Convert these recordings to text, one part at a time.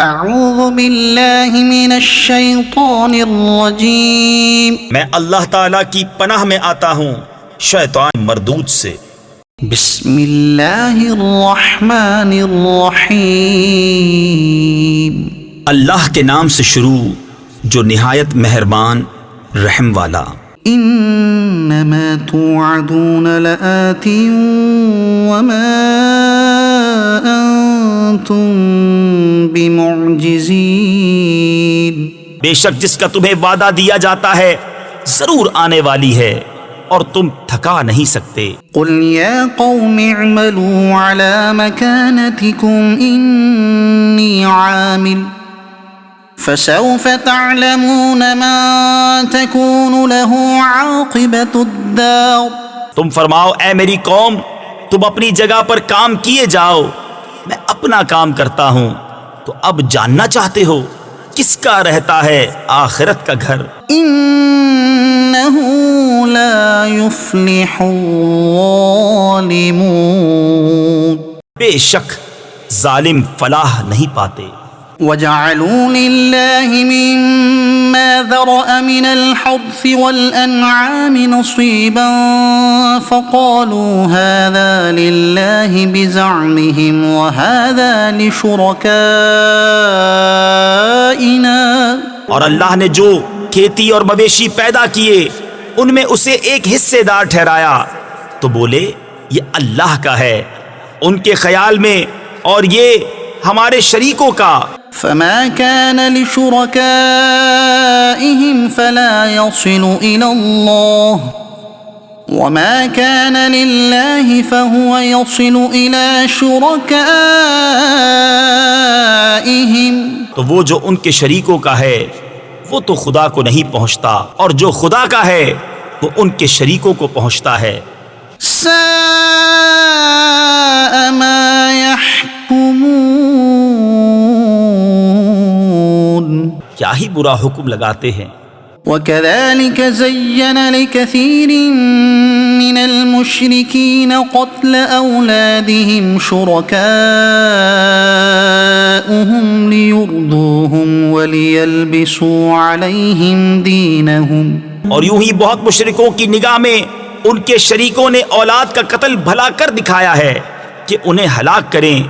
اعوذ باللہ من الشیطان الرجیم، میں اللہ تعالیٰ کی پناہ میں آتا ہوں شیطان مردود سے۔ بسم اللہ الرحمن الرحیم، اللہ کے نام سے شروع جو نہایت مہربان رحم والا۔ انما توعدون لآت وما انتم بمعجزین، بے شک جس کا تمہیں وعدہ دیا جاتا ہے ضرور آنے والی ہے اور تم تھکا نہیں سکتے۔ قل یا قوم اعملوا على مكانتكم انی عامل فسوف تعلمون من تكون له عاقبة الدار۔ تم فرماؤ اے میری قوم تم اپنی جگہ پر کام کیے جاؤ، میں اپنا کام کرتا ہوں، تو اب جاننا چاہتے ہو کس کا رہتا ہے آخرت کا گھر۔ انه لا يفلح الظالمون، بے شک ظالم فلاح نہیں پاتے۔ وجعلوا لله مما ذرأ من الحرث والأنعام نصيبا فقالوا هذا لله بزعمهم وهذا لشركائنا، اور اللہ نے جو کھیتی اور مویشی پیدا کیے ان میں اسے ایک حصے دار ٹھہرایا تو بولے یہ اللہ کا ہے ان کے خیال میں اور یہ ہمارے شریکوں کا۔ فما كان لشركائهم فلا يصل إلى الله وما كان لله فهو يصل إلى شركائهم، تو وہ جو ان کے شریکوں کا ہے وہ تو خدا کو نہیں پہنچتا اور جو خدا کا ہے وہ ان کے شریکوں کو پہنچتا ہے۔ ساء ما يحكمون، کیا ہی برا حکم لگاتے ہیں۔ وَكَذَلِكَ زَيَّنَ لِكَثِيرٍ مِّنَ الْمُشْرِكِينَ قَتْلَ أَوْلَادِهِمْ شُرَكَاؤُهُمْ لِيُرْدُوهُمْ وَلِيَلْبِسُوا عَلَيْهِمْ دِينَهُمْ، اور یوں ہی بہت مشرکوں کی نگاہ میں ان کے شریکوں نے اولاد کا قتل بھلا کر دکھایا ہے کہ انہیں ہلاک کریں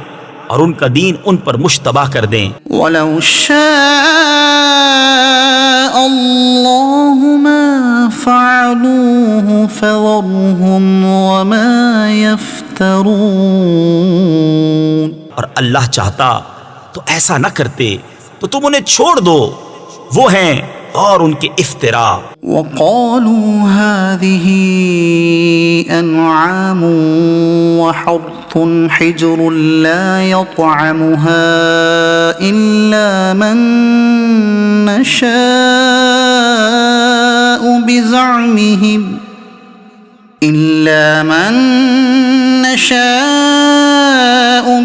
اور ان کا دین ان پر مشتبہ کر دیں۔ وَلَوْ شَاءَ اللَّهُ مَا فَعَلُوهُ فَذَرْهُمْ وَمَا يَفْتَرُونَ، اور اللہ چاہتا تو ایسا نہ کرتے تو تم انہیں چھوڑ دو، وہ ہیں اور ان کے افترا۔ وَقَالُوا هَذِهِ أَنْعَامٌ وَحَرْثٌ حِجْرٌ لَا يَطْعَمُهَا إِلَّا مَن نَّشَاءُ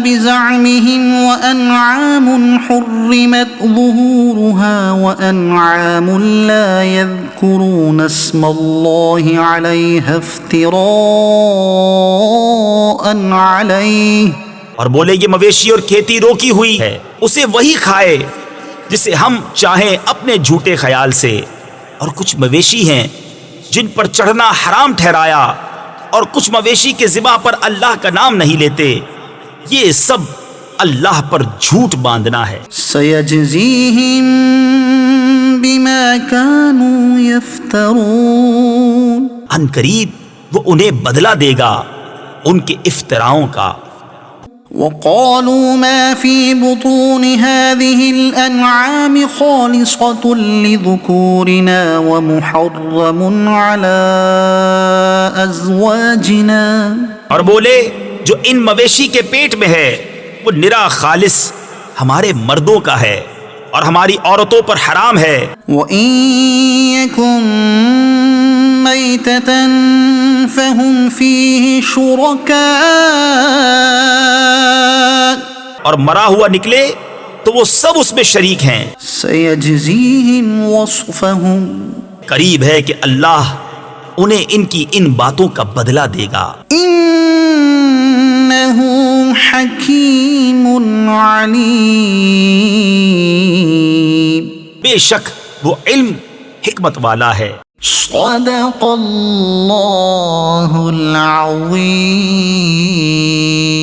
بزعمهم وأنعام حرمت ظهورها وأنعام لا يذكرون اسم الله عليها افتراء عليه، اور بولے یہ مویشی اور کھیتی روکی ہوئی ہے اسے وہی کھائے جسے ہم چاہیں اپنے جھوٹے خیال سے، اور کچھ مویشی ہیں جن پر چڑھنا حرام ٹھہرایا، اور کچھ مویشی کے ذبح پر اللہ کا نام نہیں لیتے، یہ سب اللہ پر جھوٹ باندھنا ہے۔ سيجزيهم بما كانوا يفترون، ان قریب وہ انہیں بدلہ دے گا ان کے افتراؤں کا۔ وقالوا ما في بطون هذه الأنعام خالصة لذكورنا ومحرم على أزواجنا، اور بولے جو ان مویشی کے پیٹ میں ہے وہ نرا خالص ہمارے مردوں کا ہے اور ہماری عورتوں پر حرام ہے۔ وَإِن يَكُن مَيْتَةً فَهُمْ فِيهِ شُرَكَاء، اور مرا ہوا نکلے تو وہ سب اس میں شریک ہیں۔ سَيَجْزِيهِمْ وَصْفَهُمْ، قریب ہے کہ اللہ انہیں ان کی ان باتوں کا بدلہ دے گا۔ إِنَّهُ حَكِيمٌ عَلِيمٌ، بے شک وہ علم حکمت والا ہے۔ صدق اللہ العظیم۔